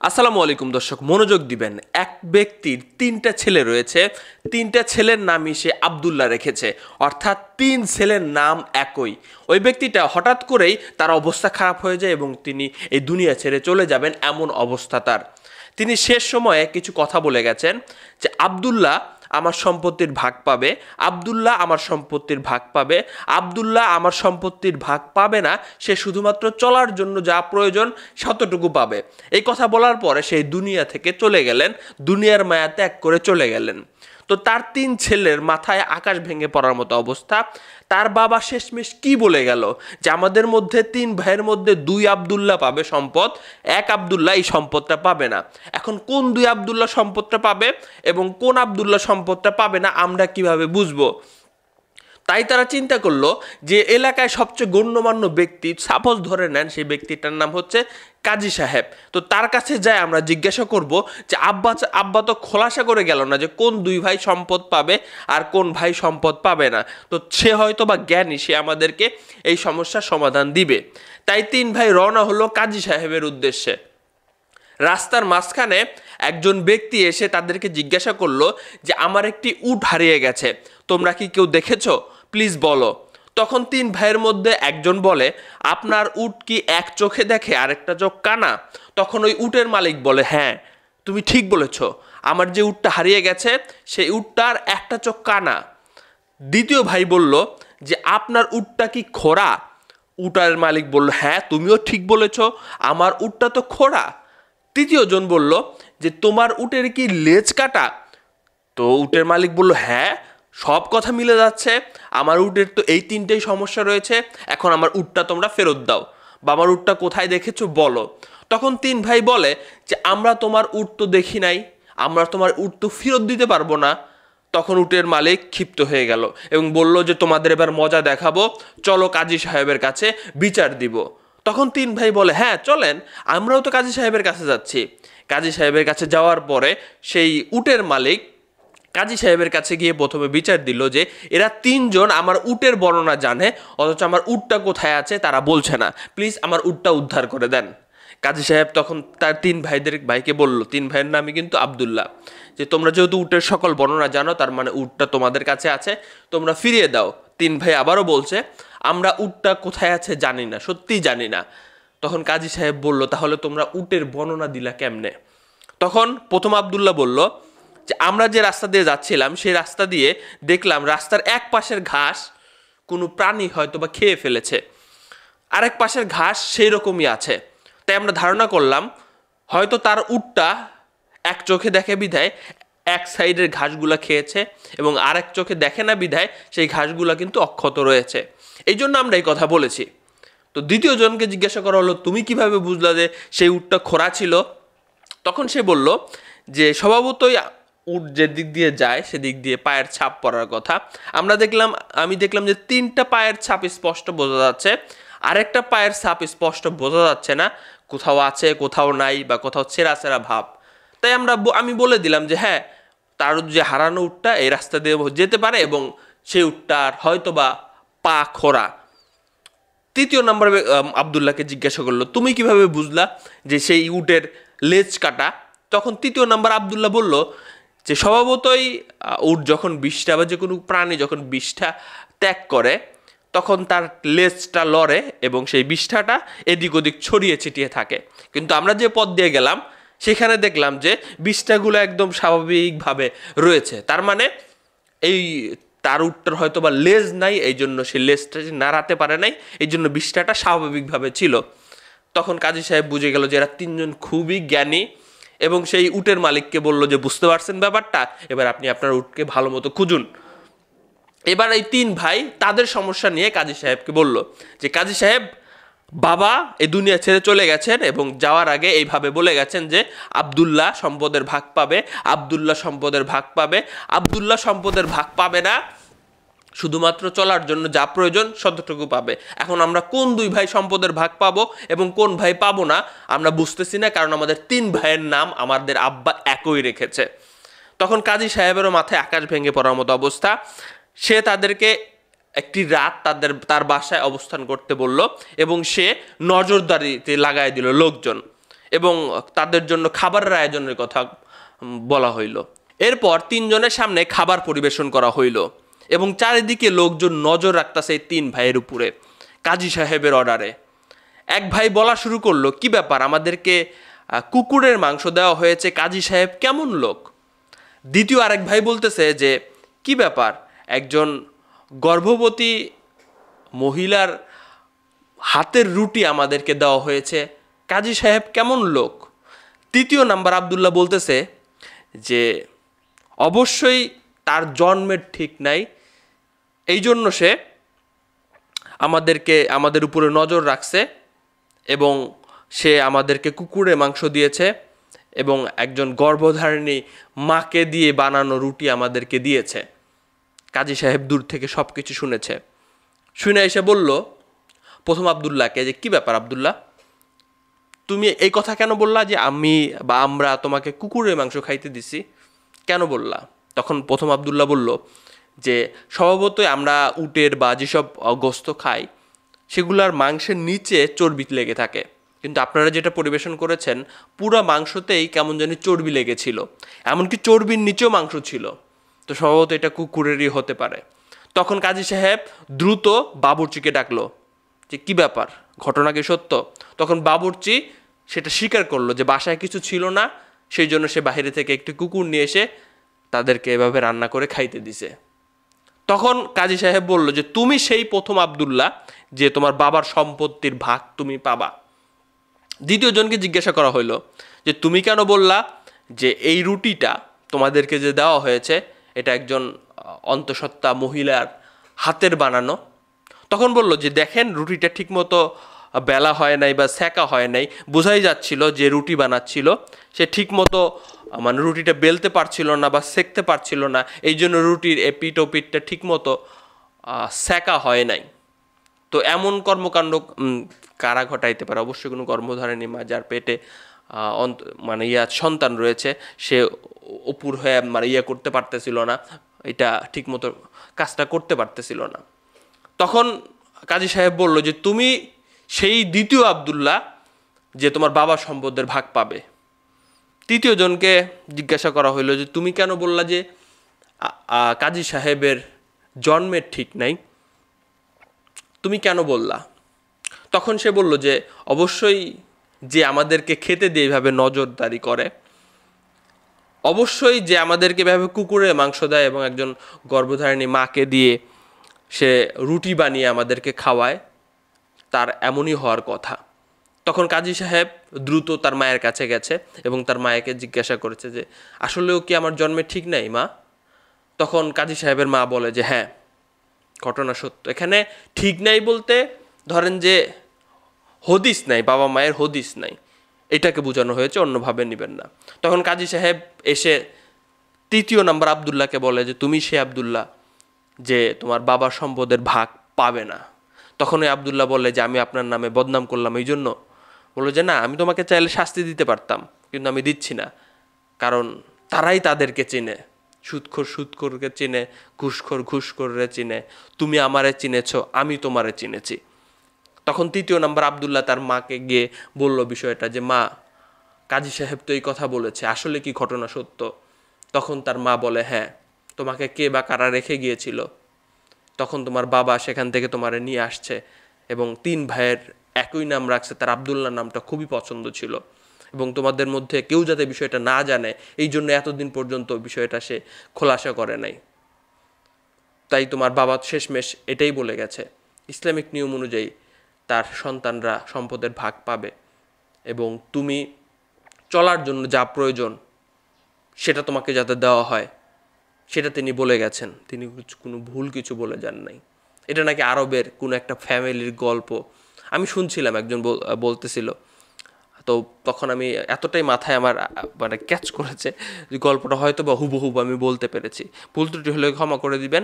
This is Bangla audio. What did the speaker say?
আসসালামু আলাইকুম দর্শক, মনোযোগ দিবেন। এক ব্যক্তির তিনটা ছেলে রয়েছে, তিনটা ছেলের নামই সে আব্দুল্লাহ রেখেছে, অর্থাৎ তিন ছেলের নাম একই। ওই ব্যক্তিটা হঠাৎ করেই তার অবস্থা খারাপ হয়ে যায় এবং তিনি এই দুনিয়া ছেড়ে চলে যাবেন, এমন অবস্থা তার। তিনি শেষ সময়ে কিছু কথা বলে গেছেন যে আব্দুল্লাহ আমার সম্পত্তির ভাগ পাবে, আব্দুল্লাহ আমার সম্পত্তির ভাগ পাবে, আব্দুল্লাহ আমার সম্পত্তির ভাগ পাবে না, সে শুধুমাত্র চলার জন্য যা প্রয়োজন ততটুকু পাবে। এই কথা বলার পরে সেই দুনিয়া থেকে চলে গেলেন, দুনিয়ার মায়া ত্যাগ করে চলে গেলেন। তো তার তিন ছেলের মাথায় আকাশ ভেঙে পড়ার মতো অবস্থা। তার বাবা শেষমেশ কি বলে গেল যে আমাদের মধ্যে তিন ভাইয়ের মধ্যে দুই আব্দুল্লাহ পাবে সম্পদ, এক আব্দুল্লাহ এই সম্পদটা পাবে না। এখন কোন দুই আব্দুল্লাহ সম্পদটা পাবে এবং কোন আব্দুল্লাহ সম্পদটা পাবে না আমরা কিভাবে বুঝবো? তাই তারা চিন্তা করলো যে এলাকায় সবচেয়ে গণ্যমান্য ব্যক্তি, সাপোজ ধরে নেন সেই ব্যক্তিটার নাম হচ্ছে কাজী সাহেব। তো তার কাছে যায় আমরা জিজ্ঞাসা করব যে আব্বা তো খোলাসা করে গেল না যে কোন দুই ভাই সম্পদ পাবে আর কোন ভাই সম্পদ পাবে না। তো সে হয়তো বা জ্ঞানী, সে আমাদেরকে এই সমস্যার সমাধান দিবে। তাই তিন ভাই রওনা হলো কাজী সাহেবের উদ্দেশ্যে। রাস্তার মাঝখানে একজন ব্যক্তি এসে তাদেরকে জিজ্ঞাসা করলো যে আমার একটি উট হারিয়ে গেছে, তোমরা কি কেউ দেখেছো? প্লিজ বলো। তখন তিন ভাইয়ের মধ্যে একজন বলে, আপনার উট কি এক চোখে দেখে আরেকটা চোখ কানা? তখন ওই উটের মালিক বলে, হ্যাঁ তুমি ঠিক বলেছ, আমার যে উটটা হারিয়ে গেছে সেই উটটার একটা চোখ কানা। দ্বিতীয় ভাই বলল যে আপনার উটটা কি খোঁড়া? উটের মালিক বলল, হ্যাঁ তুমিও ঠিক বলেছ, আমার উটটা তো খোঁড়া। তৃতীয় জন বলল যে তোমার উটের কি লেজ কাটা? তো উটের মালিক বলল, হ্যাঁ সব কথা মিলে যাচ্ছে, আমার উটের তো এই তিনটেই সমস্যা রয়েছে, এখন আমার উটটা তোমরা ফেরত দাও বা আমার উটটা কোথায় দেখেছো বলো। তখন তিন ভাই বলে যে আমরা তোমার উট তো দেখি নাই, আমরা তোমার উট তো ফেরত দিতে পারবো না। তখন উটের মালিক ক্ষিপ্ত হয়ে গেল এবং বলল যে তোমাদের এবার মজা দেখাবো, চলো কাজী সাহেবের কাছে বিচার দিব। তখন তিন ভাই বলে, হ্যাঁ চলেন, আমরাও তো কাজী সাহেবের কাছে যাচ্ছি। কাজী সাহেবের কাছে যাওয়ার পরে সেই উটের মালিক কাজী সাহেবের কাছে গিয়ে প্রথমে বিচার দিল যে এরা তিনজন আমার উটের বর্ণনা জানে, অথচ আমার উটটা কোথায় আছে তারা বলছে না, প্লিজ আমার উটটা উদ্ধার করে দেন। কাজী সাহেব তখন তার তিন ভাইকে বলল, তিন ভাইয়ের নামই কিন্তু আব্দুল্লাহ, যে তোমরা যেহেতু উটের সকল বর্ণনা জানো তার মানে উটটা তোমাদের কাছে আছে, তোমরা ফিরিয়ে দাও। তিন ভাই আবারও বলছে আমরা উটটা কোথায় আছে জানি না, সত্যিই জানি না। তখন কাজী সাহেব বলল, তাহলে তোমরা উটের বর্ণনা দিলা কেমনে? তখন প্রথম আব্দুল্লাহ বলল যে আমরা যে রাস্তা দিয়ে যাচ্ছিলাম সেই রাস্তা দিয়ে দেখলাম রাস্তার এক পাশের ঘাস কোনো প্রাণী হয়তো বা খেয়ে ফেলেছে, আরেক পাশের ঘাস সেই রকমই আছে। তাই আমরা ধারণা করলাম হয়তো তার উটটা এক চোখে দেখে বিধায় এক সাইডের ঘাসগুলা খেয়েছে এবং আরেক চোখে দেখে না বিধায় সেই ঘাসগুলা কিন্তু অক্ষত রয়েছে, এই জন্য আমরা এই কথা বলেছি। তো দ্বিতীয় জনকে জিজ্ঞাসা করা হলো, তুমি কিভাবে বুঝলা যে সেই উটটা খোঁড়া ছিল? তখন সে বলল যে স্বভাবতই উট যে দিক দিয়ে যায় সেদিক দিয়ে পায়ের ছাপ পড়ার কথা। আমি দেখলাম যে তিনটা পায়ের ছাপ স্পষ্ট বোঝা যাচ্ছে, আরেকটা পায়ের ছাপ স্পষ্ট বোঝা যাচ্ছে না, কোথাও আছে কোথাও নাই বা কোথাও ছেঁড়া ছেঁড়া ভাব। তাই আমি বলে দিলাম যে হ্যাঁ, তার যে হারানো উটটা এই রাস্তা দিয়ে যেতে পারে এবং সেই উটটার হয়তো বা পা খোঁড়া। তৃতীয় নম্বর আব্দুল্লাহকে জিজ্ঞাসা করলো, তুমি কিভাবে বুঝলা যে সেই উটের লেজ কাটা? তখন তৃতীয় নম্বর আব্দুল্লাহ বলল যে স্বভাবতই উট যখন বিষ্ঠা বা যে কোনো প্রাণী যখন বিষ্ঠা ত্যাগ করে তখন তার লেজটা লড়ে এবং সেই বিষ্ঠাটা এদিক ওদিক ছড়িয়ে ছিটিয়ে থাকে, কিন্তু আমরা যে পথ দিয়ে গেলাম সেখানে দেখলাম যে বিষ্ঠাগুলো একদম স্বাভাবিকভাবে রয়েছে। তার মানে এই তার উটটার হয়তো বা লেজ নাই, এই জন্য সে লেজটা নাড়াতে পারে নাই, এই জন্য বিষ্ঠাটা স্বাভাবিকভাবে ছিল। তখন কাজী সাহেব বুঝে গেল যে এরা তিনজন খুবই জ্ঞানী এবং সেই উটের মালিককে বলল যে বুঝতে পারছেন ব্যাপারটা, এবার আপনি আপনার উটকে ভালো মতো খুঁজুন। এবার এই তিন ভাই তাদের সমস্যা নিয়ে কাজী সাহেবকে বলল যে কাজী সাহেব, বাবা এই দুনিয়া ছেড়ে চলে গেছেন এবং যাওয়ার আগে এইভাবে বলে গেছেন যে আব্দুল্লাহ সম্পদের ভাগ পাবে, আব্দুল্লাহ সম্পদের ভাগ পাবে, আব্দুল্লাহ সম্পদের ভাগ পাবে না, শুধুমাত্র চলার জন্য যা প্রয়োজন ততটুকু পাবে। এখন আমরা কোন দুই ভাই সম্পদের ভাগ পাবো এবং কোন ভাই পাবো না আমরা বুঝতেছি না, কারণ আমাদের তিন ভাইয়ের নাম আমাদের আব্বা একই রেখেছে। তখন কাজী সাহেবেরও মাথায় আকাশ ভেঙে পড়ার মতো অবস্থা। সে তাদেরকে একটি রাত তার বাসায় অবস্থান করতে বলল এবং সে নজরদারিতে লাগাই দিল লোকজন এবং তাদের জন্য খাবারের আয়োজনের কথা বলা হইল। এরপর তিনজনের সামনে খাবার পরিবেশন করা হইল এবং চারিদিকে লোকজন নজর রাখতেছে এই তিন ভাইয়ের উপরে কাজী সাহেবের অর্ডারে। এক ভাই বলা শুরু করলো, কি ব্যাপার, আমাদেরকে কুকুরের মাংস দেওয়া হয়েছে, কাজী সাহেব কেমন লোক? দ্বিতীয় আরেক ভাই বলতেছে যে কি ব্যাপার, একজন গর্ভবতী মহিলার হাতের রুটি আমাদেরকে দেওয়া হয়েছে, কাজী সাহেব কেমন লোক? তৃতীয় নাম্বার আব্দুল্লাহ বলতেছে যে অবশ্যই তার জন্মের ঠিক নাই, এই জন্য সে আমাদের উপরে নজর রাখছে এবং সে আমাদেরকে কুকুরের মাংস দিয়েছে এবং একজন গর্ভধারিণী মাকে দিয়ে বানানো রুটি আমাদেরকে দিয়েছে। কাজী সাহেব দূর থেকে সব কিছু শুনেছে। শুনে এসে বলল প্রথম আব্দুল্লাহকে যে কি ব্যাপার আব্দুল্লাহ, তুমি এই কথা কেন বললা যে আমরা তোমাকে কুকুরের মাংস খাইতে দিছি, কেন বললা? তখন প্রথম আব্দুল্লাহ বলল যে স্বভাবতই আমরা উটের বা যেসব গোস্ত খাই সেগুলার মাংসের নিচে চর্বি লেগে থাকে, কিন্তু আপনারা যেটা পরিবেশন করেছেন পুরো মাংসতেই কেমন জানি চর্বি লেগেছিল, এমনকি চর্বির নিচেও মাংস ছিল, তো স্বভাবত এটা কুকুরেরই হতে পারে। তখন কাজী সাহেব দ্রুত বাবুর্চিকে ডাকলো যে কি ব্যাপার, ঘটনা কি সত্য? তখন বাবুর্চি সেটা স্বীকার করলো যে বাসায় কিছু ছিল না, সেই জন্য সে বাইরে থেকে একটি কুকুর নিয়ে এসে তাদেরকে এভাবে রান্না করে খাইতে দিছে। তখন কাজী সাহেব বলল যে তুমি সেই প্রথম আব্দুল্লাহ যে তোমার বাবার সম্পত্তির ভাগ তুমি পাবা। দ্বিতীয় জনকে জিজ্ঞাসা করা হইলো যে তুমি কেন বললা যে এই রুটিটা তোমাদেরকে যে দেওয়া হয়েছে এটা একজন অন্তঃসত্ত্বা মহিলার হাতের বানানো? তখন বলল যে দেখেন, রুটিটা ঠিকমতো বেলা হয় নাই বা সেকা হয় নাই, বোঝাই যাচ্ছিল যে রুটি বানাচ্ছিল সে ঠিকমতো মানে রুটিটা বেলতে পারছিল না বা সেকতে পারছিল না, এই জন্য রুটির এপিট ওপিটটা ঠিকমতো সেকা হয় নাই। তো এমন কর্মকাণ্ড কারা ঘটাইতে পারে? অবশ্যই কোনো গর্ভধারিণী মা যার পেটে মানে সন্তান রয়েছে, সে অপুর হয়ে মানে করতে পারতেছিল না, এটা ঠিকমতো কাজটা করতে পারতেছিল না। তখন কাজী সাহেব বলল যে তুমি সেই দ্বিতীয় আব্দুল্লাহ যে তোমার বাবা সম্পদের ভাগ পাবে। তৃতীয় জনকে জিজ্ঞাসা করা হইলো যে তুমি কেন বললা যে কাজী সাহেবের জন্মের ঠিক নাই, তুমি কেন বললা? তখন সে বলল যে অবশ্যই যে আমাদেরকে খেতে দিয়ে এইভাবে নজরদারি করে, অবশ্যই যে আমাদেরকে এভাবে কুকুরের মাংস দেয় এবং একজন গর্ভধারিণী মাকে দিয়ে সে রুটি বানিয়ে আমাদেরকে খাওয়ায়, তার এমনই হওয়ার কথা। তখন কাজী সাহেব দ্রুত তার মায়ের কাছে গেছে এবং তার মায়েকে জিজ্ঞাসা করেছে যে আসলেও কি আমার জন্মে ঠিক নাই মা? তখন কাজী সাহেবের মা বলে যে হ্যাঁ, ঘটনা সত্য। এখানে ঠিক নাই বলতে ধরেন যে হদিস নাই, বাবা মায়ের হদিস নাই, এটাকে বোঝানো হয়েছে, অন্যভাবে নেবেন না। তখন কাজী সাহেব এসে তৃতীয় নাম্বার আব্দুল্লাহকে বলে যে তুমি সে আব্দুল্লাহ যে তোমার বাবার সম্পদের ভাগ পাবে না। তখন ওই আব্দুল্লাহ বলে যে আমি আপনার নামে বদনাম করলাম, এই জন্য? বললো যে না, আমি তোমাকে চাইলে শাস্তি দিতে পারতাম, কিন্তু আমি দিচ্ছি না, কারণ তারাই তাদেরকে চিনে, সুদখোর সুদখোরকে চিনে, ঘুষখোর ঘুষখোররে চিনে, তুমি আমারে চিনেছ, আমি তোমারে চিনেছি। তখন তৃতীয় নাম্বার আব্দুল্লাহ তার মাকে গিয়ে বলল বিষয়টা যে মা, কাজী সাহেব তো এই কথা বলেছে, আসলে কি ঘটনা সত্য? তখন তার মা বলে হ্যাঁ, তোমাকে কে বা কারা রেখে গিয়েছিল, তখন তোমার বাবা সেখান থেকে তোমারে নিয়ে আসছে এবং তিন ভাইয়ের একই নাম রাখছে, তার আব্দুল্লাহ নামটা খুবই পছন্দ ছিল এবং তোমাদের মধ্যে কেউ যাতে বিষয়টা না জানে এই জন্য এতদিন পর্যন্ত বিষয়টা সে খোলাসা করে নাই। তাই তোমার বাবা শেষমেশ এটাই বলে গেছে, ইসলামিক নিয়ম অনুযায়ী তার সন্তানরা সম্পদের ভাগ পাবে এবং তুমি চলার জন্য যা প্রয়োজন সেটা তোমাকে যাতে দেওয়া হয় সেটা তিনি বলে গেছেন, তিনি কোনো ভুল কিছু বলে যান নাই। এটা নাকি আরবের কোনো একটা ফ্যামিলির গল্প, আমি শুনছিলাম একজন বলতেছিল, তো তখন আমি এতটাই মাথায় আমার মানে ক্যাচ করেছে যে গল্পটা হয়তো বা হুবহু আমি বলতে পেরেছি, ভুল ত্রুটি হলে ক্ষমা করে দিবেন।